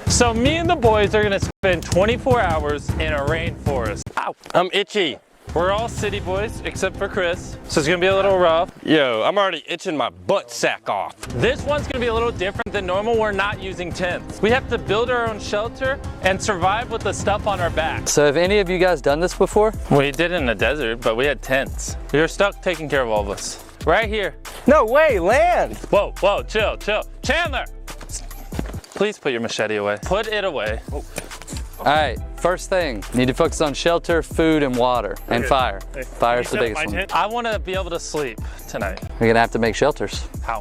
So me and the boys are gonna spend 24 hours in a rainforest. Ow, I'm itchy. We're all city boys except for Chris, so it's gonna be a little rough. Yo, I'm already itching my butt sack off. This one's gonna be a little different than normal. We're not using tents. We have to build our own shelter and survive with the stuff on our back. So have any of you guys done this before? We did it in the desert, but we had tents. We were stuck taking care of all of us. Right here. No way, land. Whoa, whoa, chill, chill. Chandler! Please put your machete away. Put it away. All right, first thing, need to focus on shelter, food, and water, and fire. Fire's the biggest one. I wanna be able to sleep tonight. We're gonna have to make shelters. How?